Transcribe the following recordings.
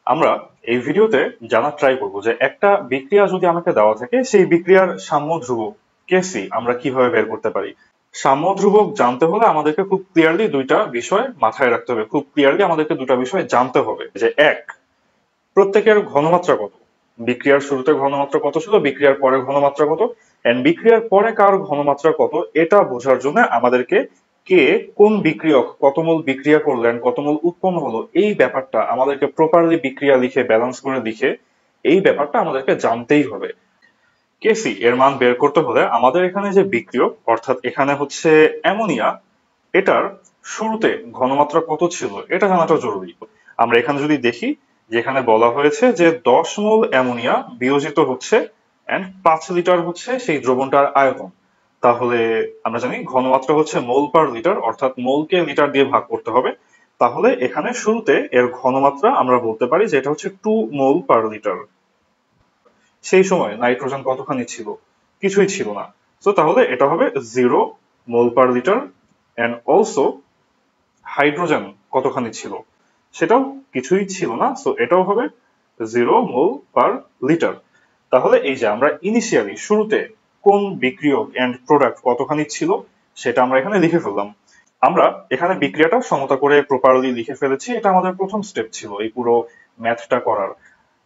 আমরা এই ভিডিওতে জানার ট্রাই করব যে একটা বিক্রিয়া যদি আমাকে দেওয়া থাকে সেই বিক্রিয়ার সাম্য ধ্রুবক কেসি আমরা কিভাবে বের করতে পারি। সাম্য ধ্রুবক জানতে হলে আমাদেরকে খুব ক্লিয়ারলি দুইটা বিষয় মাথায় রাখতে হবে, খুব ক্লিয়ারলি আমাদেরকে দুটা বিষয় জানতে হবে। যে এক, প্রত্যেকের ঘনমাত্রা কত, বিক্রিয়ার শুরুতে ঘনমাত্রা কত ছিল, বিক্রিয়ার পরে ঘনমাত্রা কত, এন্ড বিক্রিয়ার পরে কার ঘনমাত্রা কত, এটা বোঝার জন্য আমাদেরকে কে কোন বিক্রিয়ক কত মোল বিক্রিয়া করলেন, কত মোল উৎপন্ন হলো, এই ব্যাপারটা আমাদেরকে প্রপারলি বিক্রিয়া লিখে ব্যালেন্স করে লিখে এই ব্যাপারটা আমাদেরকে জানতেই হবে। কেসি এর মান বের করতে হলে আমাদের এখানে যে বিক্রিয়ক অর্থাৎ এখানে হচ্ছে অ্যামোনিয়া, এটার শুরুতে ঘনমাত্রা কত ছিল এটা জানাটা জরুরি। আমরা এখানে যদি দেখি যেখানে বলা হয়েছে যে 10 মোল অ্যামোনিয়া বিয়োজিত হচ্ছে এন্ড 5 লিটার হচ্ছে সেই দ্রবণটার আয়তন, তাহলে আমরা জানি ঘনমাত্রা হচ্ছে মোল পার লিটার, অর্থাৎ মোলকে লিটার দিয়ে ভাগ করতে হবে। তাহলে এখানে শুরুতে এর ঘনমাত্রা আমরা বলতে পারি যে এটা হচ্ছে 2 মোল পার লিটার। সেই সময় নাইট্রোজেন কতখানি ছিল? কিছুই ছিল না। সো তাহলে এটা হবে 0 mole per litre. And also hydrogen কতখানি ছিল? সেটাও কিছুই ছিল না। সো এটাও হবে 0 মোল পার লিটার। তাহলে এই যে আমরা ইনিশিয়ালি শুরুতে কোন বিক্রিয়ক এন্ড প্রোডাক্ট কতখানি ছিল সেটা আমরা এখানে লিখে ফেললাম। আমরা এখানে বিক্রিয়াটা সমতা করে প্রপারলি লিখে ফেলেছি, এটা আমাদের প্রথম স্টেপ ছিল এই পুরো ম্যাথটা করার।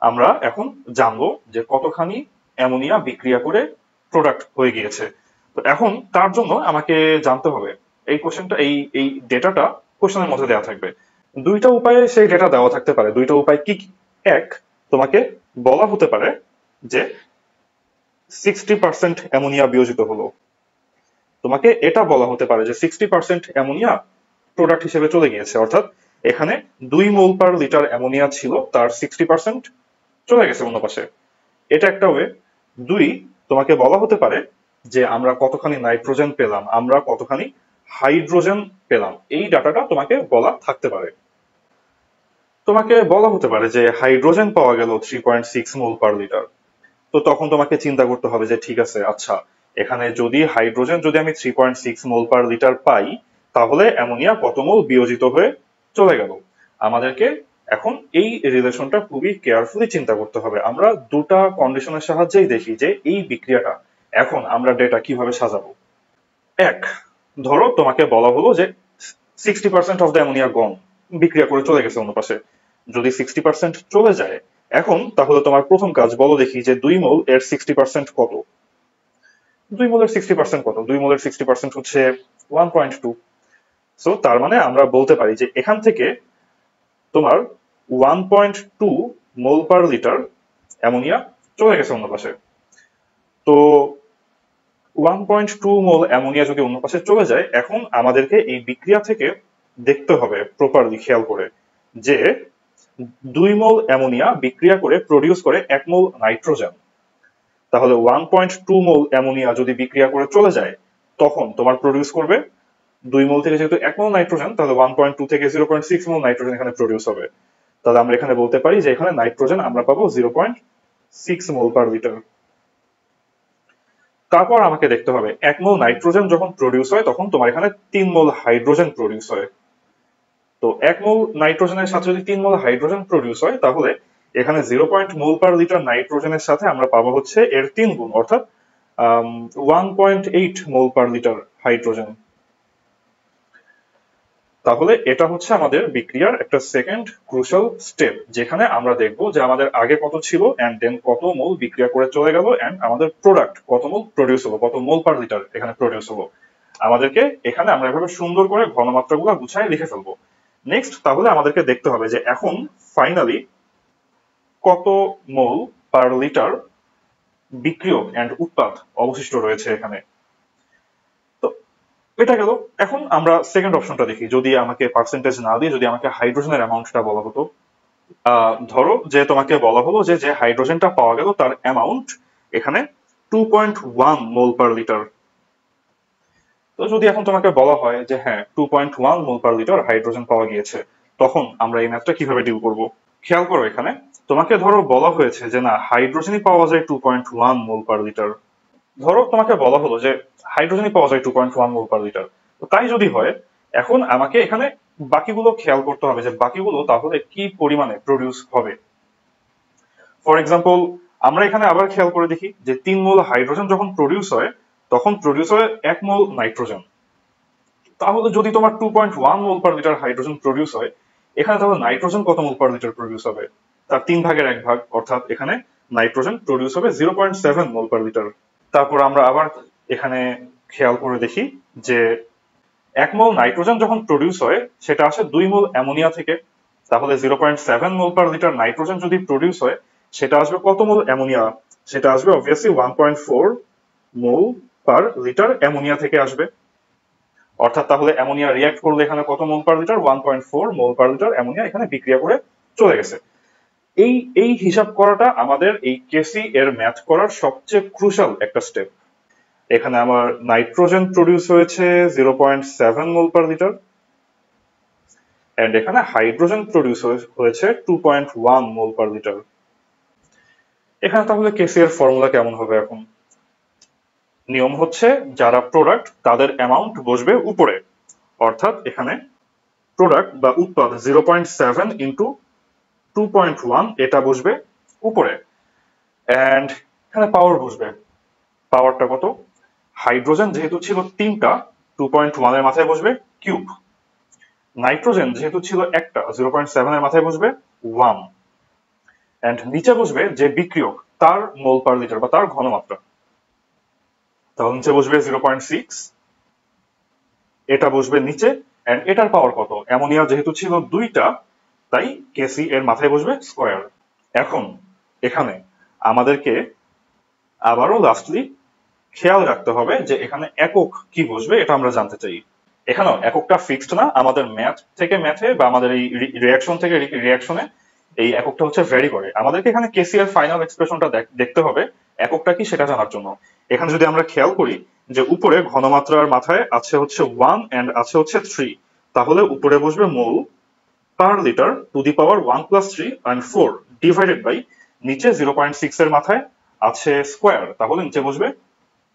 আমরা এখন জানবো যে কতখানি অ্যামোনিয়া বিক্রিয়া করে প্রোডাক্ট হয়ে গিয়েছে। তো এখন তার জন্য আমাকে জানতে হবে এই কোশ্চেনটা, এই ডেটাটা কোশ্চেনের মধ্যে দেওয়া থাকবে। দুইটা উপায়ে সেই ডেটা দেওয়া থাকতে পারে। দুইটা উপায় কি কি? এক, তোমাকে বলা হতে পারে যে 60% অ্যামোনিয়া বিয়োজিত হলো। তোমাকে এটা বলা হতে পারে যে 60% অ্যামোনিয়া প্রোডাক্ট হিসেবে চলে গিয়েছে, অর্থাৎ এখানে 2 মোল পার লিটার অ্যামোনিয়া ছিল, তার 60% চলে গেছে অন্য পাশে। এটা একটা ওয়ে। দুই, তোমাকে বলা হতে পারে যে আমরা কতখানি নাইট্রোজেন পেলাম, আমরা কতখানি হাইড্রোজেন পেলাম, এই ডাটাটা তোমাকে বলা থাকতে পারে। তোমাকে বলা হতে পারে যে হাইড্রোজেন পাওয়া গেল 3.6 মোল পার লিটার। তো তখন তোমাকে চিন্তা করতে হবে যে ঠিক আছে, আচ্ছা এখানে যদি হাইড্রোজেন যদি আমি 3.6 মোল পার লিটার পাই, তাহলে অ্যামোনিয়া কত মোল বিয়োজিত হয়ে চলে গেল। আমাদেরকে এখন এই রিলেশনটা খুবই কেয়ারফুলি চিন্তা করতে হবে। আমরা দুটা কন্ডিশনের সাহায্যেই দেখি যে এই বিক্রিয়াটা এখন আমরা ডেটা কিভাবে সাজাবো। এক, ধরো তোমাকে বলা হলো যে 60% অফ দ্য অ্যামোনিয়া গন, বিক্রিয়া করে চলে গেছে অন্য পাশে। যদি 60% চলে যায়, এখন তাহলে তোমার প্রথম কাজ বলো দেখি যে 2 মোল এর 60% কত? 2 মোলের 60% কত? 2 মোলের 60% হচ্ছে 1.2। সো তার মানে আমরা বলতে পারি যে এখান থেকে তোমার 1.2 মোল পার লিটার অ্যামোনিয়া চলে গেছে অন্য পাশে। তো 1.2 মোল অ্যামোনিয়া যদি অন্য পাশে চলে যায়, এখন আমাদেরকে এই বিক্রিয়া থেকে দেখতে হবে প্রপারলি খেয়াল করে যে 2 মোল অ্যামোনিয়া বিক্রিয়া করে প্রডিউস করে 1 মোল নাইট্রোজেন। তাহলে 1.2 মোল অ্যামোনিয়া যদি বিক্রিয়া করে চলে যায়, তখন তোমার প্রডিউস করবে 2 মোল থেকে যেহেতু 1 মোল নাইট্রোজেন, তাহলে 1.2 থেকে 0.6 মোল নাইট্রোজেন এখানে প্রডিউস হবে। তাহলে আমরা এখানে বলতে পারি যে এখানে নাইট্রোজেন আমরা পাবো 0.6 মোল পার লিটার। তারপর আমাকে দেখতে হবে 1 মোল নাইট্রোজেন যখন প্রডিউস হয় তখন তোমার এখানে 3 মোল হাইড্রোজেন প্রডিউস হয়। তো 1 মোল নাইট্রোজেনের সাথে যদি 3 মোল হাইড্রোজেন প্রডিউস হয়, তাহলে এখানে 0. মোল পার লিটার নাইট্রোজেনের সাথে আমরা পাবো হচ্ছে এর 3 গুণ, অর্থাৎ 1.8 মোল পার লিটার হাইড্রোজেন। তাহলে এটা হচ্ছে আমাদের বিক্রিয়ার একটা সেকেন্ড ক্রুশাল স্টেপ, যেখানে আমরা দেখবো যে আমাদের আগে কত ছিল এন্ড দেন কত মোল বিক্রিয়া করে চলে গেল এন্ড আমাদের প্রোডাক্ট কত মোল প্রডিউস হলো, কত মোল পার লিটার এখানে প্রডিউস হলো। আমাদেরকে এখানে আমরা এভাবে সুন্দর করে ঘনমাত্রাগুলো গুছায় লিখে ফেলবো। নেক্সট তাহলে আমাদেরকে দেখতে হবে যে এখন ফাইনালি কত মোল পার লিটার বিক্রিয়ক এন্ড উৎপাদ অবশিষ্ট রয়েছে এখানে। তো এটা গেল। এখন আমরা সেকেন্ড অপশনটা দেখি। যদি আমাকে পার্সেন্টেজ না দিয়ে যদি আমাকে হাইড্রোজেনের অ্যামাউন্টটা বলা হতো, ধরো যে তোমাকে বলা হলো যে যে হাইড্রোজেনটা পাওয়া গেল তার অ্যামাউন্ট এখানে 2.1 মোল পার লিটার। তো যদি এখন তোমাকে বলা হয় যে হ্যাঁ 2.1 মোল পার লিটার হাইড্রোজেন পাওয়া গিয়েছে, তখন আমরা এই ম্যাথটা কিভাবে ডিল করব? খেয়াল করো এখানে তোমাকে ধরো বলা হয়েছে যে না হাইড্রোজেনই পাওয়া যায় 2.1 মোল পার লিটার। ধরো তোমাকে বলা হলো যে হাইড্রোজেনই পাওয়া যায় 2.1 মোল পার লিটার। তো তাই যদি হয়, এখন আমাকে এখানে বাকিগুলো খেয়াল করতে হবে যে বাকিগুলো তাহলে কি পরিমাণে প্রডিউস হবে। ফর এক্সাম্পল আমরা এখানে আবার খেয়াল করে দেখি যে 3 মোল হাইড্রোজেন যখন প্রডিউস হয় তখন প্রডিউস হয় 1 মোল নাইট্রোজেন। তাহলে যদি তোমার 2.1 মোল পার লিটার হাইড্রোজেন প্রডিউস হয়, এখানে তাহলে নাইট্রোজেন কত মোল পার লিটার প্রডিউস হবে? তার 3 ভাগের 1 ভাগ, অর্থাৎ এখানে নাইট্রোজেন প্রডিউস হবে 0.7 মোল পার লিটার। তারপর আমরা আবার এখানে খেয়াল করে দেখি যে 1 মোল নাইট্রোজেন যখন প্রডিউস হয় সেটা আসে 2 মোল অ্যামোনিয়া থেকে। তাহলে 0.7 মোল পার লিটার নাইট্রোজেন যদি প্রডিউস হয় সেটা আসবে কত মোল অ্যামোনিয়া? সেটা আসবে অবভিয়াসলি 1.4 মোল পার লিটার অ্যামোনিয়া থেকে আসবে। অর্থাৎ তাহলে অ্যামোনিয়া রিঅ্যাক্ট করলে এখানে কত মোল পার লিটার? 1.4 মোল পার লিটার অ্যামোনিয়া এখানে বিক্রিয়া করে চলে গেছে। এই হিসাব করাটা আমাদের এই কেসি এর ম্যাথ করার সবচেয়ে ক্রুশাল একটা স্টেপ। এখানে আমার নাইট্রোজেন প্রডিউস হয়েছে 0.7 মোল পার লিটার, এন্ড এখানে হাইড্রোজেন প্রডিউস হয়েছে 2.1 মোল পার লিটার। এখানে তাহলে কেসি এর ফর্মুলা কেমন হবে? এখন নিয়ম হচ্ছে যারা প্রোডাক্ট তাদের অ্যামাউন্ট বসবে উপরে, অর্থাৎ এখানে প্রোডাক্ট বা উৎপাদ 0.7 ইন্টু 2.1 এটা বসবে উপরে, এন্ড এখানে পাওয়ার বসবে। পাওয়ারটা কত? হাইড্রোজেন যেহেতু ছিল 3টা, 2.1 এর মাথায় বসবে কিউব। নাইট্রোজেন যেহেতু ছিল একটা, 0.7 এর মাথায় বসবে 1, এন্ড নিচে বসবে যে বিক্রিয়ক তার মোল পার লিটার বা তার ঘনমাত্রা। তাহলে নিচে বসবে 0.6, এটা বসবে নিচে, এন্ড এটার পাওয়ার কত? অ্যামোনিয়া যেহেতু ছিল 2টা, তাই কেসি এর মাথায় বসবে স্কয়ার। এখন এখানে আমাদেরকে আবারও লাস্টলি খেয়াল রাখতে হবে যে এখানে একক কি বসবে এটা আমরা জানতে চাই। এখানেও এককটা ফিক্সড না, আমাদের ম্যাথ থেকে ম্যাথে বা আমাদের এই রিঅ্যাকশন থেকে রিঅ্যাকশনে এই এককটা হচ্ছে ভ্যারি করে। আমাদেরকে এখানে কেসি এর ফাইনাল এক্সপ্রেশনটা দেখতে হবে এককটা কি সেটা জানার জন্য। এখানে যদি আমরা খেয়াল করি যে উপরে ঘনমাত্রার মাথায় আছে হচ্ছে 1 এন্ড আছে হচ্ছে 3, তাহলে উপরে বসবে mole per litre to the power 1 plus 3 and 4 divided by নিচে 0.6 এর মাথায় আছে স্কয়ার, তাহলে নিচে বসবে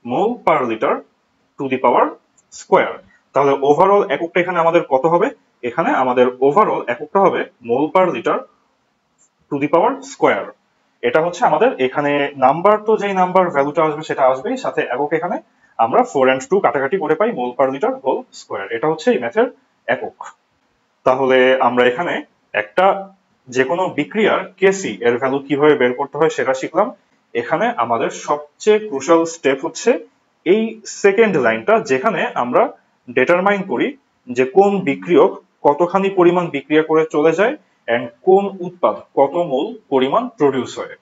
mole per litre to the power square. তাহলে ওভারঅল এককটা এখানে আমাদের কত হবে? এখানে আমাদের ওভারঅল এককটা হবে mole per litre to the power square. এটা হচ্ছে আমাদের এখানে নাম্বার, তো যেই নাম্বার ভ্যালুটা আসবে সেটা আসবেই, সাথে একক এখানে আমরা 4 and 2 কাটাকাটি করে পাই মোল পার লিটার হোল স্কয়ার। এটা হচ্ছে এই ম্যাথের একক। তাহলে আমরা এখানে একটা যে কোনো বিক্রিয়ার কেসি এর ভ্যালু কিভাবে বের করতে হয় সেটা শিখলাম। এখানে আমাদের সবচেয়ে ক্রুশাল স্টেপ হচ্ছে এই সেকেন্ড লাইনটা, যেখানে আমরা ডিটারমাইন করি যে কোন বিক্রিয়ক কতখানি পরিমাণ বিক্রিয়া করে চলে যায় এন্ড কোন উৎপাদ কত মোল পরিমাণ প্রডিউস হয়।